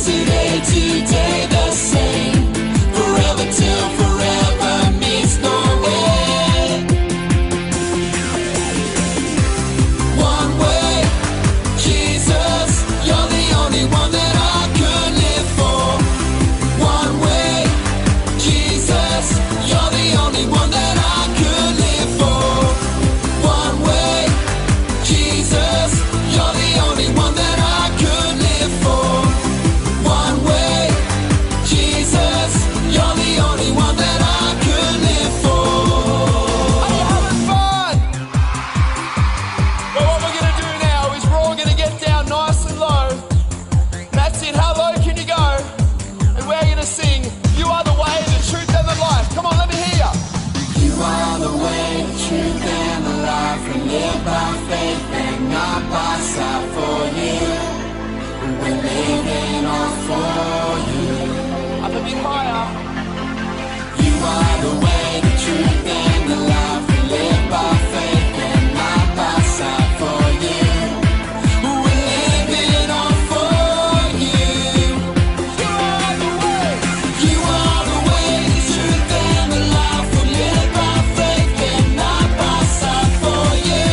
yesterday, today the same. Forever till forever meets no end. One way, Jesus, you're the only one that I could live for. One way, Jesus, you're the only one that I could live for. One way, Jesus, you're the only one that I could live for. One way, Jesus, you're the only one that I could live for. Are you having fun? Well, what we're gonna do now is we're all gonna get down nice and low. That's it. How low can you go? And we're gonna sing, "You are the way, the truth, and the life." Come on, let me hear ya. You are the way, the truth, and the life. We live by faith and not by sight. For you, we're living all for you. Up a bit higher. You are the way, the truth, and the life. We live by faith and not by sight. For you, we're living all for you. You are the way. You are the way, the truth, and the life. We live by faith and not by sight. For you,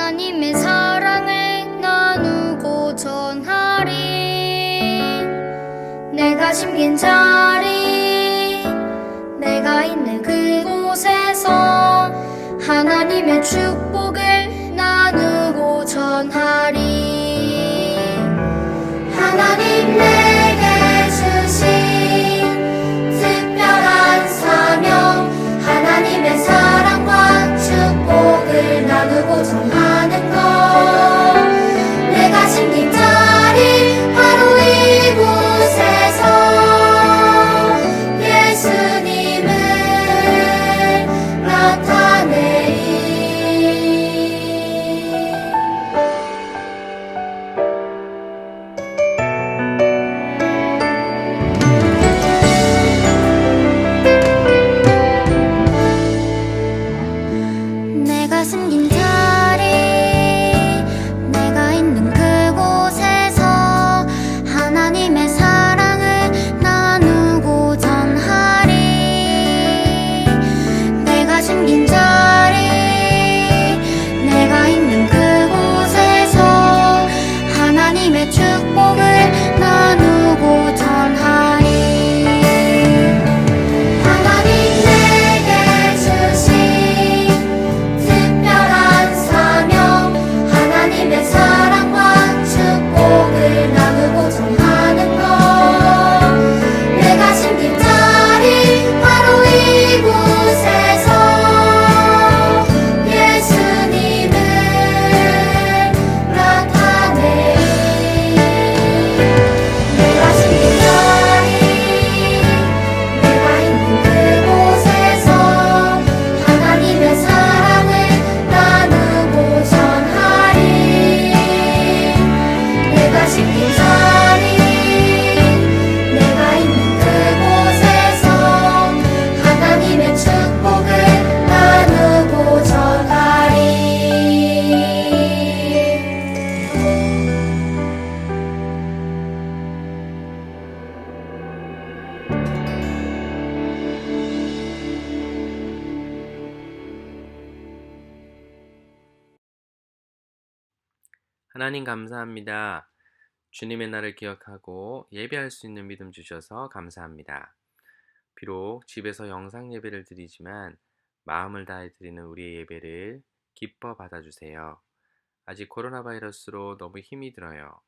하나님의 사랑을 나누고 전하리. 내가 심긴 자리, 내가 있는 그곳에서 하나님의 축복을 나누고 전하리. 하나님 내게 주신 특별한 사명, 하나님의 사랑과 축복을 나누고 전하는 것. 내가 심긴 자리 바로 이곳에서 예수님을 나타내리. 내가 숨긴 자리, 내가 있는 그곳에서 하나님의 사랑을 나누고 전하리. 내가 숨긴 자리, 내가 있는 그곳에서 하나님의 축복을 나누고 전하리. 하나님 내게 주신 특별한 사명, 하나님의 사랑과 축복을 나누고 전하는 것. 내가 심긴 자리 바로 이곳에서 예수님을 나타내리. 내가 심긴 자리, 내가 있는 그곳에서 하나님의 사랑을 나누고 전하리. 내가 심긴 자리, 내가 있는 그곳에서 하나님의 축복을 나누고 전하리. 하나님 감사합니다. 주님의 날을 기억하고 예배할 수 있는 믿음 주셔서 감사합니다. 비록 집에서 영상 예배를 드리지만 마음을 다해 드리는 우리의 예배를 기뻐 받아주세요. 아직 코로나 바이러스로 너무 힘이 들어요.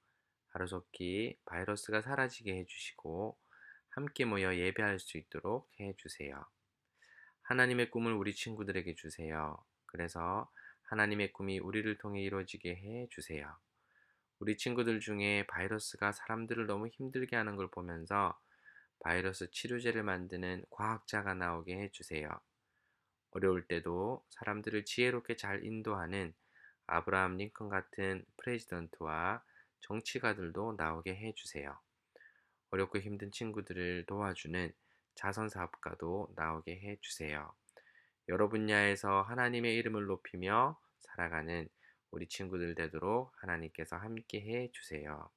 하루속히 바이러스가 사라지게 해주시고 함께 모여 예배할 수 있도록 해주세요. 하나님의 꿈을 우리 친구들에게 주세요. 그래서 하나님의 꿈이 우리를 통해 이루어지게 해주세요. 우리 친구들 중에 바이러스가 사람들을 너무 힘들게 하는 걸 보면서 바이러스 치료제를 만드는 과학자가 나오게 해주세요. 어려울 때도 사람들을 지혜롭게 잘 인도하는 아브라함 링컨 같은 프레지던트와 정치가들도 나오게 해주세요. 어렵고 힘든 친구들을 도와주는 자선사업가도 나오게 해주세요. 여러 분야에서 하나님의 이름을 높이며 살아가는 우리 친구들 되도록 하나님께서 함께 해주세요.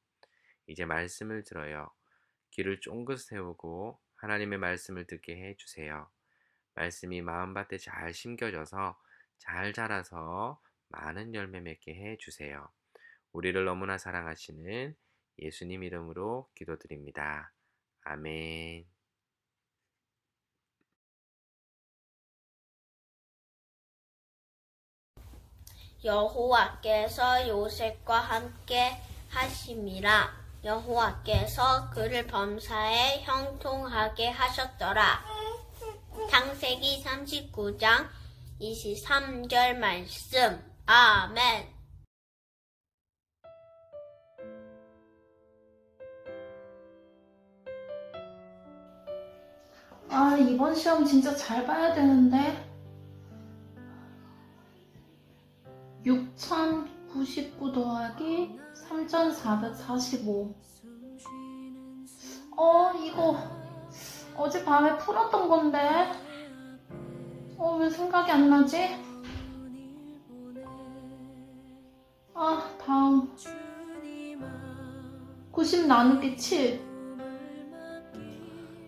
이제 말씀을 들어요. 귀를 쫑긋 세우고 하나님의 말씀을 듣게 해주세요. 말씀이 마음밭에 잘 심겨져서 잘 자라서 많은 열매 맺게 해주세요. 우리를 너무나 사랑하시는 예수님 이름으로 기도드립니다. 아멘. 여호와께서 요셉과 함께 하심이라. 여호와께서 그를 범사에 형통하게 하셨더라. 창세기 39장 23절 말씀. 아멘. 아, 이번 시험 진짜 잘 봐야 되는데. 6099 더하기 3445. 이거 어젯밤에 풀었던 건데. 왜 생각이 안 나지? 다음. 90 나누기 7.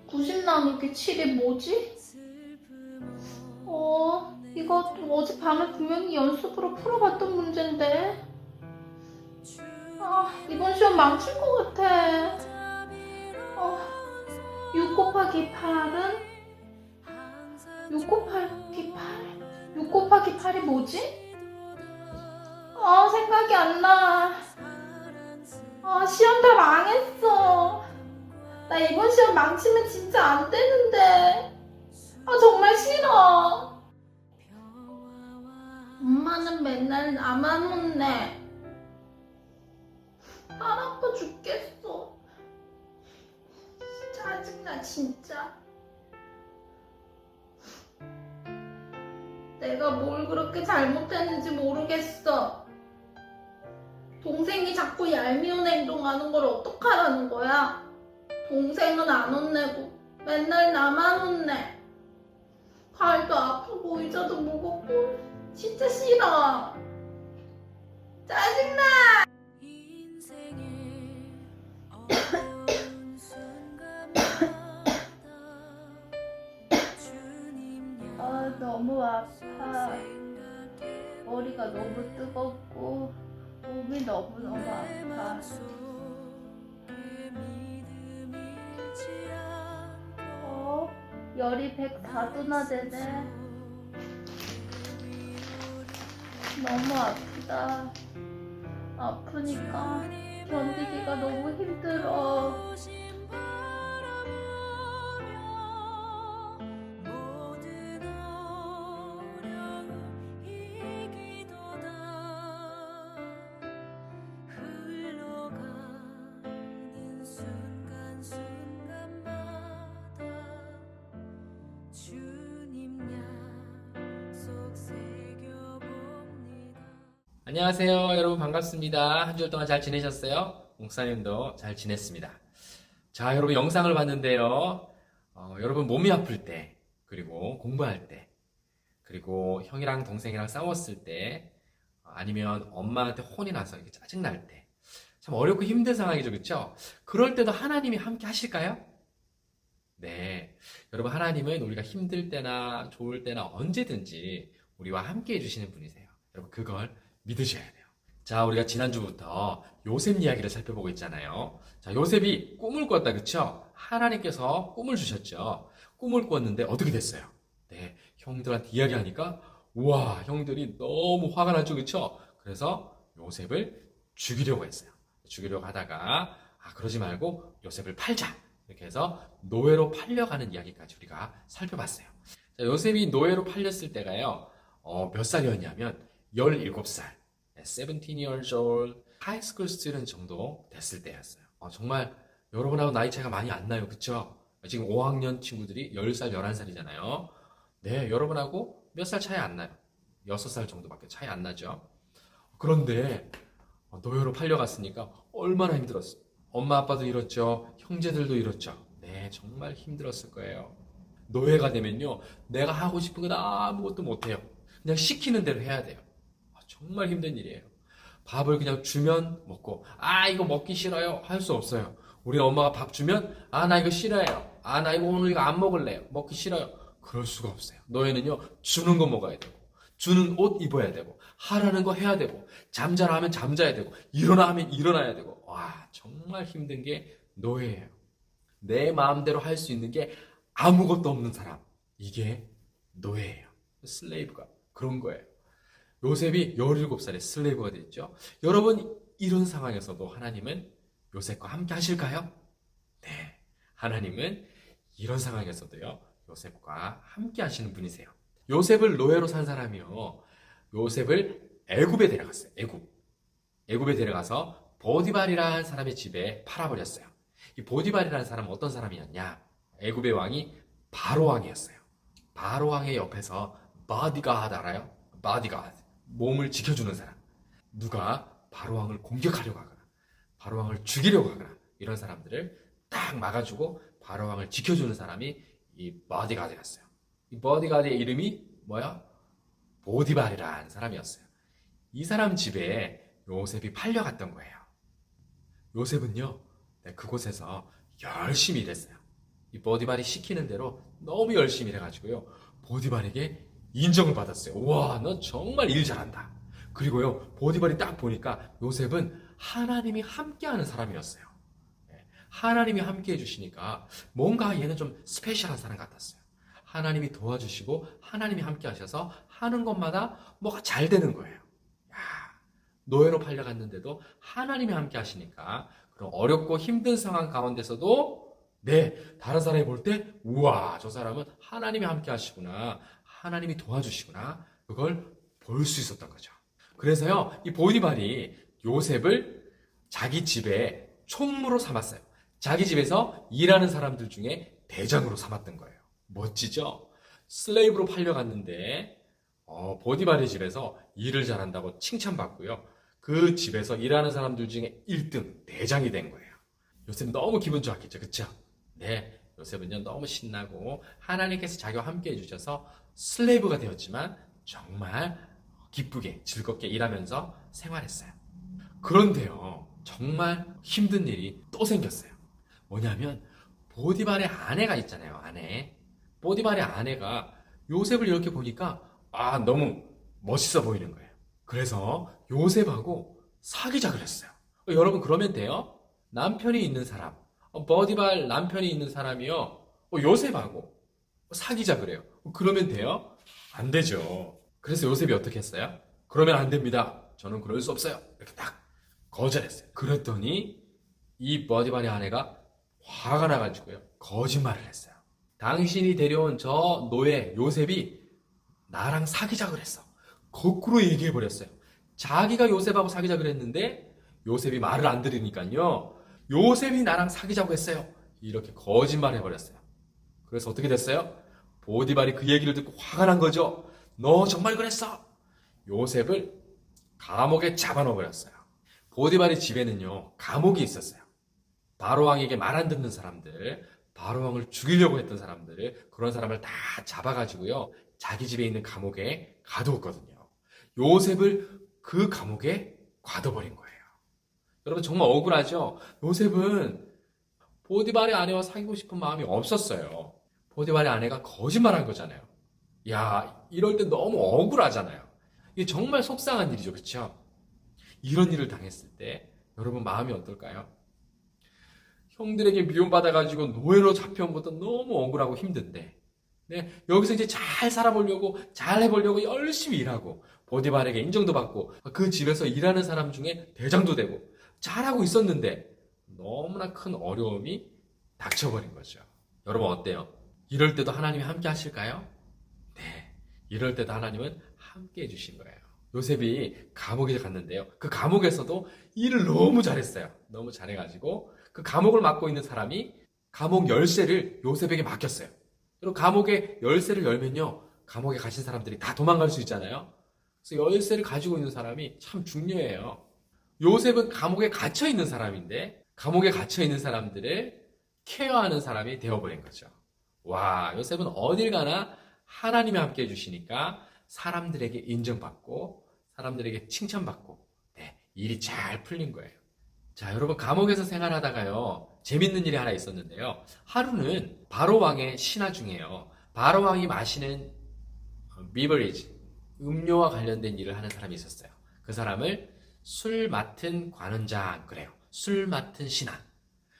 90 나누기 7이 뭐지? 이거 어젯밤에 분명히 연습으로 풀어봤던 문제인데. 이번 시험 망칠 것 같아. 6 곱하기 8은? 6 곱하기 8? 6 곱하기 8이 뭐지? 생각이 안 나. 시험 다 망했어. 나 이번 시험 망치면 진짜 안 되는데. 정말 싫어. 엄마는 맨날 나만 혼내. 살 아파 죽겠어. 짜증나 진짜. 내가 뭘 그렇게 잘못했는지 모르겠어. 동생이 자꾸 얄미운 행동하는 걸 어떡하라는 거야? 동생은 안 혼내고 맨날 나만 혼내. 발도 아프고 의자도 무겁고 진짜 싫어. 짜증나. 너무 아파. 머리가 너무 뜨겁고 몸이 너무너무 아파. 열이 104도나 되네. 너무 아프다. 아프니까 견디기가 너무 힘들어. 안녕하세요, 여러분. 반갑습니다. 한 주일 동안 잘 지내셨어요? 목사님도 잘 지냈습니다. 자, 여러분, 영상을 봤는데요. 여러분 몸이 아플 때, 그리고 공부할 때, 그리고 형이랑 동생이랑 싸웠을 때, 아니면 엄마한테 혼이 나서 이렇게 짜증날 때, 참 어렵고 힘든 상황이죠, 그렇죠? 그럴 때도 하나님이 함께 하실까요? 네, 여러분, 하나님은 우리가 힘들 때나 좋을 때나 언제든지 우리와 함께 해주시는 분이세요. 여러분, 그걸 믿으셔야 돼요. 자, 우리가 지난주부터 요셉 이야기를 살펴보고 있잖아요. 자, 요셉이 꿈을 꿨다, 그쵸? 하나님께서 꿈을 주셨죠. 꿈을 꿨는데 어떻게 됐어요? 네, 형들한테 이야기하니까 우와, 형들이 너무 화가 나죠, 그쵸? 그래서 요셉을 죽이려고 했어요. 죽이려고 하다가 그러지 말고 요셉을 팔자, 이렇게 해서 노예로 팔려가는 이야기까지 우리가 살펴봤어요. 자, 요셉이 노예로 팔렸을 때가요, 몇 살이었냐면 17살, 17 years old, 하이스쿨 스튜던트 정도 됐을 때였어요. 정말 여러분하고 나이 차이가 많이 안 나요, 그쵸? 지금 5학년 친구들이 10살, 11살이잖아요. 네, 여러분하고 몇 살 차이 안 나요. 6살 정도밖에 차이 안 나죠. 그런데 노예로 팔려갔으니까 얼마나 힘들었어요. 엄마 아빠도 잃었죠. 형제들도 잃었죠. 네, 정말 힘들었을 거예요. 노예가 되면요, 내가 하고 싶은 건 아무것도 못해요. 그냥 시키는 대로 해야 돼요. 정말 힘든 일이에요. 밥을 그냥 주면 먹고, 이거 먹기 싫어요, 할 수 없어요. 우리 엄마가 밥 주면, 나 이거 싫어요, 나 이거 오늘 이거 안 먹을래요, 먹기 싫어요. 그럴 수가 없어요. 너희는요, 주는 거 먹어야 되고, 주는 옷 입어야 되고, 하라는 거 해야 되고, 잠자라 하면 잠자야 되고, 일어나 하면 일어나야 되고. 정말 힘든 게 노예예요. 내 마음대로 할 수 있는 게 아무것도 없는 사람, 이게 노예예요. 슬레이브가 그런 거예요. 요셉이 17살에 슬레이브가 됐죠. 여러분, 이런 상황에서도 하나님은 요셉과 함께 하실까요? 네, 하나님은 이런 상황에서도요, 요셉과 함께 하시는 분이세요. 요셉을 노예로 산 사람이요, 요셉을 애굽에 데려갔어요. 애굽에 데려가서 보디발이라는 사람의 집에 팔아버렸어요. 이 보디발이라는 사람은 어떤 사람이었냐? 애굽의 왕이 바로 왕이었어요. 바로 왕의 옆에서 바디가드 알아요? 바디가드, 몸을 지켜주는 사람. 누가 바로 왕을 공격하려고 하거나 바로 왕을 죽이려고 하거나 이런 사람들을 딱 막아주고 바로 왕을 지켜주는 사람이 이 바디가드였어요. 이 바디가드의 이름이 뭐야? 보디발이라는 사람이었어요. 이 사람 집에 요셉이 팔려갔던 거예요. 요셉은요, 그곳에서 열심히 일했어요. 이 보디발이 시키는 대로 너무 열심히 일해가지고요, 보디발에게 인정을 받았어요. 와, 너 정말 일 잘한다. 그리고요, 보디발이 딱 보니까 요셉은 하나님이 함께하는 사람이었어요. 예, 하나님이 함께 해주시니까 뭔가 얘는 좀 스페셜한 사람 같았어요. 하나님이 도와주시고 하나님이 함께 하셔서 하는 것마다 뭐가 잘 되는 거예요. 야, 노예로 팔려갔는데도 하나님이 함께 하시니까 그런 어렵고 힘든 상황 가운데서도 다른 사람이 볼 때 우와, 저 사람은 하나님이 함께 하시구나, 하나님이 도와주시구나, 그걸 볼 수 있었던 거죠. 그래서요, 이 보디발이 요셉을 자기 집에 총무로 삼았어요. 자기 집에서 일하는 사람들 중에 대장으로 삼았던 거예요. 멋지죠? 슬레이브로 팔려갔는데 보디발의 집에서 일을 잘한다고 칭찬받고요. 그 집에서 일하는 사람들 중에 1등 대장이 된 거예요. 요셉은 너무 기분 좋았겠죠, 그쵸? 네, 요셉은요 너무 신나고 하나님께서 자기와 함께 해주셔서 슬레이브가 되었지만 정말 기쁘게 즐겁게 일하면서 생활했어요. 그런데요, 정말 힘든 일이 또 생겼어요. 뭐냐면 보디발의 아내가 있잖아요, 아내. 보디발의 아내가 요셉을 이렇게 보니까 너무 멋있어 보이는 거예요. 그래서 요셉하고 사귀자 그랬어요. 여러분, 그러면 돼요? 남편이 있는 사람, 보디발 남편이 있는 사람이요, 요셉하고 사귀자 그래요. 그러면 돼요? 안 되죠. 그래서 요셉이 어떻게 했어요? 그러면 안 됩니다. 저는 그럴 수 없어요. 이렇게 딱 거절했어요. 그랬더니 이 보디발의 아내가 화가 나가지고요, 거짓말을 했어요. 당신이 데려온 저 노예 요셉이 나랑 사귀자 그랬어. 거꾸로 얘기해버렸어요. 자기가 요셉하고 사귀자 그랬는데 요셉이 말을 안 들으니까요, 요셉이 나랑 사귀자고 했어요. 이렇게 거짓말해버렸어요. 그래서 어떻게 됐어요? 보디발이 그 얘기를 듣고 화가 난 거죠. 너 정말 그랬어? 요셉을 감옥에 잡아넣어버렸어요. 보디발의 집에는요, 감옥이 있었어요. 바로왕에게 말 안 듣는 사람들, 바로왕을 죽이려고 했던 사람들, 그런 사람을 다 잡아가지고요, 자기 집에 있는 감옥에 가두었거든요. 요셉을 그 감옥에 가둬버린 거예요. 여러분, 정말 억울하죠? 요셉은 보디발의 아내와 사귀고 싶은 마음이 없었어요. 보디발의 아내가 거짓말한 거잖아요. 야, 이럴 때 너무 억울하잖아요. 이게 정말 속상한 일이죠, 그렇죠? 이런 일을 당했을 때 여러분 마음이 어떨까요? 형들에게 미움받아가지고 노예로 잡혀온 것도 너무 억울하고 힘든데, 여기서 이제 잘 살아보려고, 잘 해보려고 열심히 일하고, 보디발에게 인정도 받고, 그 집에서 일하는 사람 중에 대장도 되고, 잘하고 있었는데, 너무나 큰 어려움이 닥쳐버린 거죠. 여러분, 어때요? 이럴 때도 하나님이 함께 하실까요? 네, 이럴 때도 하나님은 함께 해주신 거예요. 요셉이 감옥에 갔는데요, 그 감옥에서도 일을 너무 잘했어요. 너무 잘해가지고 그 감옥을 맡고 있는 사람이 감옥 열쇠를 요셉에게 맡겼어요. 그리고 감옥에 열쇠를 열면요, 감옥에 갇힌 사람들이 다 도망갈 수 있잖아요. 그래서 열쇠를 가지고 있는 사람이 참 중요해요. 요셉은 감옥에 갇혀 있는 사람인데 감옥에 갇혀 있는 사람들을 케어하는 사람이 되어버린 거죠. 와, 요셉은 어딜 가나 하나님이 함께 해주시니까 사람들에게 인정받고 사람들에게 칭찬받고, 일이 잘 풀린 거예요. 자, 여러분, 감옥에서 생활하다가요, 재밌는 일이 하나 있었는데요. 하루는 바로왕의 신하 중에요, 바로왕이 마시는 비버리지, 음료와 관련된 일을 하는 사람이 있었어요. 그 사람을 술 맡은 관원장 그래요. 술 맡은 신하.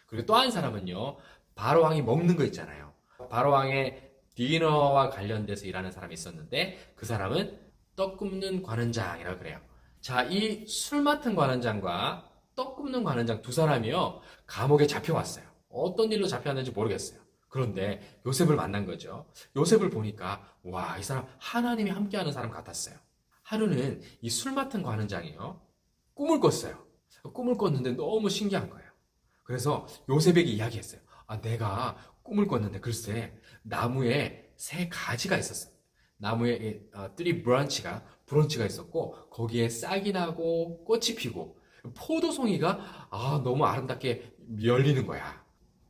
그리고 또 한 사람은요, 바로왕이 먹는 거 있잖아요. 바로왕의 디너와 관련돼서 일하는 사람이 있었는데 그 사람은 떡 굽는 관원장이라고 그래요. 자, 이 술 맡은 관원장과 떡 굽는 관원장 두 사람이요, 감옥에 잡혀왔어요. 어떤 일로 잡혀왔는지 모르겠어요. 그런데 요셉을 만난 거죠. 요셉을 보니까 와, 이 사람 하나님이 함께하는 사람 같았어요. 하루는 이 술 맡은 관원장이요, 꿈을 꿨어요. 꿈을 꿨는데 너무 신기한 거예요. 그래서 요셉에게 이야기했어요. 내가 꿈을 꿨는데 글쎄 나무에 세 가지가 있었어. 나무에 트리 브런치가 있었고, 거기에 싹이 나고 꽃이 피고 포도송이가 너무 아름답게 열리는 거야.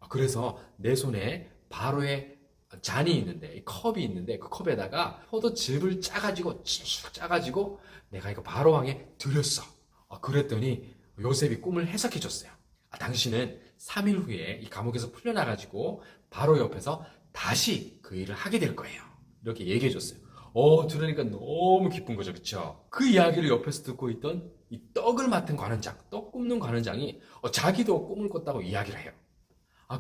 그래서 내 손에 바로의 잔이 있는데, 컵이 있는데 그 컵에다가 포도즙을 짜가지고 내가 이거 바로왕에 드렸어. 그랬더니 요셉이 꿈을 해석해 줬어요. 당신은 3일 후에 이 감옥에서 풀려나가지고 바로 옆에서 다시 그 일을 하게 될 거예요. 이렇게 얘기해 줬어요. 들으니까 너무 기쁜 거죠. 그쵸? 그 이야기를 옆에서 듣고 있던 이 떡을 맡은 관원장, 떡 굽는 관원장이 자기도 꿈을 꿨다고 이야기를 해요.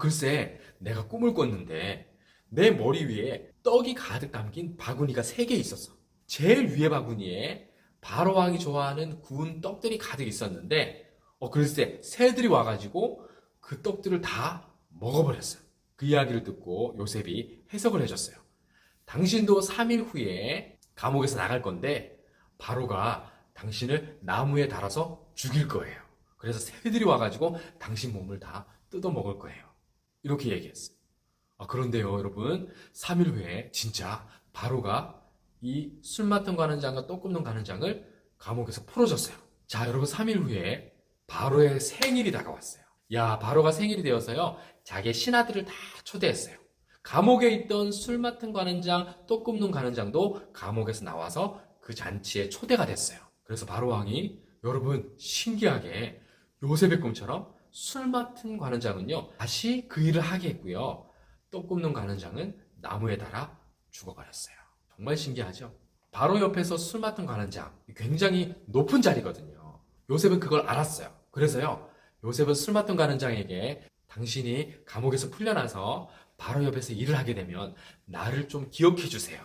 글쎄, 내가 꿈을 꿨는데 내 머리 위에 떡이 가득 담긴 바구니가 3개 있었어. 제일 위에 바구니에 바로왕이 좋아하는 구운 떡들이 가득 있었는데 글쎄, 새들이 와가지고 그 떡들을 다 먹어버렸어요. 그 이야기를 듣고 요셉이 해석을 해줬어요. 당신도 3일 후에 감옥에서 나갈 건데 바로가 당신을 나무에 달아서 죽일 거예요. 그래서 새들이 와가지고 당신 몸을 다 뜯어 먹을 거예요. 이렇게 얘기했어요. 그런데요, 여러분, 3일 후에 진짜 바로가 이 술 맡은 관원장과 떡 굽는 관원장을 감옥에서 풀어줬어요. 자, 여러분, 3일 후에 바로의 생일이 다가왔어요. 바로가 생일이 되어서요, 자기의 신하들을 다 초대했어요. 감옥에 있던 술 맡은 관원장, 떡 굽는 관원장도 감옥에서 나와서 그 잔치에 초대가 됐어요. 그래서 바로 왕이, 여러분, 신기하게 요셉의 꿈처럼 술 맡은 관원장은요, 다시 그 일을 하게 했고요. 떡 굽는 관원장은 나무에 달아 죽어버렸어요. 정말 신기하죠? 바로 옆에서 술 맡은 관원장, 굉장히 높은 자리거든요. 요셉은 그걸 알았어요. 그래서요, 요셉은 술 맡은 관원장에게 당신이 감옥에서 풀려나서 바로 옆에서 일을 하게 되면 나를 좀 기억해 주세요.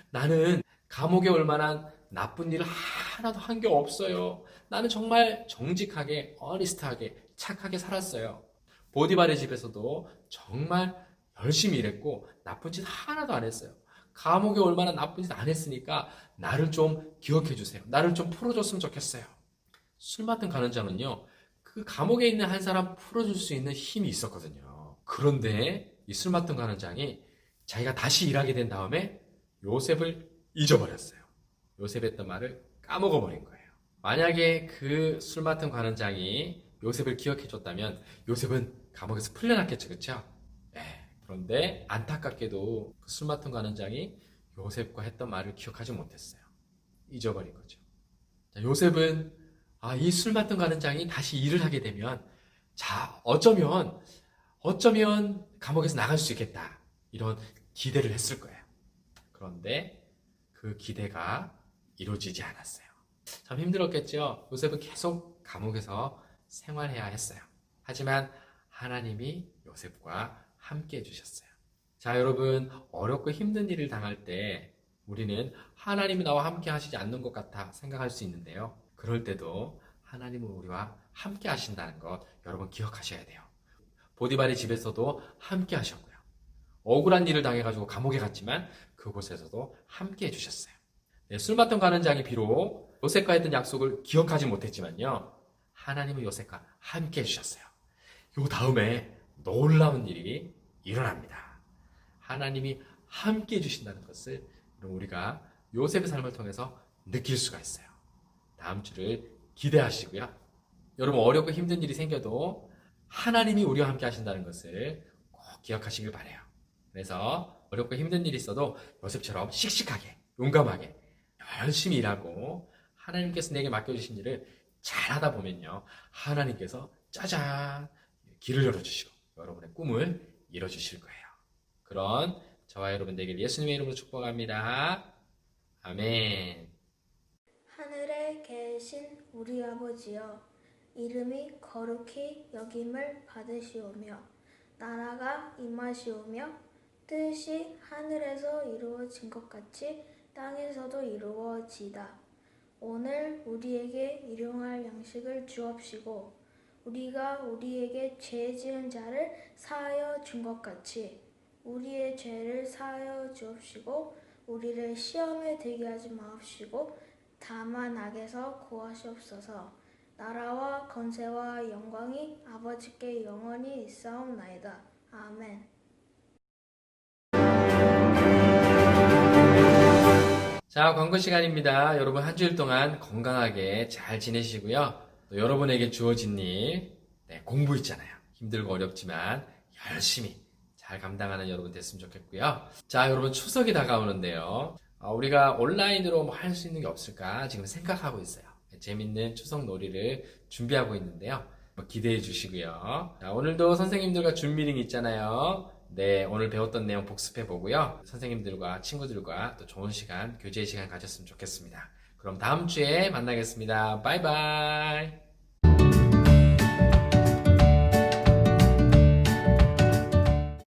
나는 감옥에 올 만한 나쁜 일을 하나도 한 게 없어요. 나는 정말 정직하게, 어니스트하게, 착하게 살았어요. 보디발의 집에서도 정말 열심히 일했고 나쁜 짓 하나도 안 했어요. 감옥에 올 만한 나쁜 짓 안 했으니까 나를 좀 기억해 주세요. 나를 좀 풀어줬으면 좋겠어요. 술 맡은 관원장은요, 그 감옥에 있는 한 사람 풀어줄 수 있는 힘이 있었거든요. 그런데 이 술 맡은 관원장이 자기가 다시 일하게 된 다음에 요셉을 잊어버렸어요. 요셉 했던 말을 까먹어버린 거예요. 만약에 그 술 맡은 관원장이 요셉을 기억해줬다면 요셉은 감옥에서 풀려났겠죠. 그쵸? 그런데 안타깝게도 그 술 맡은 관원장이 요셉과 했던 말을 기억하지 못했어요. 잊어버린 거죠. 자, 요셉은 이 술 맡은 관원장이 다시 일을 하게 되면 어쩌면 감옥에서 나갈 수 있겠다. 이런 기대를 했을 거예요. 그런데 그 기대가 이루어지지 않았어요. 참 힘들었겠죠. 요셉은 계속 감옥에서 생활해야 했어요. 하지만 하나님이 요셉과 함께 해주셨어요. 자, 여러분, 어렵고 힘든 일을 당할 때 우리는 하나님이 나와 함께 하시지 않는 것 같아 생각할 수 있는데요. 그럴 때도 하나님은 우리와 함께 하신다는 것 여러분 기억하셔야 돼요. 보디발의 집에서도 함께 하셨고요. 억울한 일을 당해가지고 감옥에 갔지만 그곳에서도 함께 해주셨어요. 술 맡은 관원장이 비록 요셉과 했던 약속을 기억하지 못했지만요, 하나님은 요셉과 함께 해주셨어요. 요 다음에 놀라운 일이 일어납니다. 하나님이 함께 해주신다는 것을 우리가 요셉의 삶을 통해서 느낄 수가 있어요. 다음 주를 기대하시고요. 여러분, 어렵고 힘든 일이 생겨도 하나님이 우리와 함께 하신다는 것을 꼭 기억하시길 바라요. 그래서 어렵고 힘든 일이 있어도 요셉처럼 씩씩하게, 용감하게, 열심히 일하고 하나님께서 내게 맡겨주신 일을 잘하다 보면요, 하나님께서 짜잔 길을 열어주시고 여러분의 꿈을 이뤄주실 거예요. 그런 저와 여러분 되길 예수님의 이름으로 축복합니다. 아멘. 하늘에 계신 우리 아버지여, 이름이 거룩히 여김을 받으시오며 나라가 임하시오며 뜻이 하늘에서 이루어진 것 같이 땅에서도 이루어지다. 오늘 우리에게 일용할 양식을 주옵시고 우리가 우리에게 죄 지은 자를 사하여 준 것 같이 우리의 죄를 사하여 주옵시고 우리를 시험에 들게 하지 마옵시고 다만 악에서 구하시옵소서. 나라와 권세와 영광이 아버지께 영원히 있사옵나이다. 아멘. 자, 광고 시간입니다. 여러분 한 주일 동안 건강하게 잘 지내시고요. 또 여러분에게 주어진 일, 공부 있잖아요. 힘들고 어렵지만 열심히 잘 감당하는 여러분 됐으면 좋겠고요. 자, 여러분 추석이 다가오는데요. 우리가 온라인으로 뭐 할 수 있는 게 없을까 지금 생각하고 있어요. 재밌는 추석 놀이를 준비하고 있는데요. 기대해 주시고요. 자, 오늘도 선생님들과 줌 미팅 있잖아요. 네, 오늘 배웠던 내용 복습해 보고요. 선생님들과 친구들과 또 좋은 시간, 교제 시간 가졌으면 좋겠습니다. 그럼 다음 주에 만나겠습니다. 바이바이.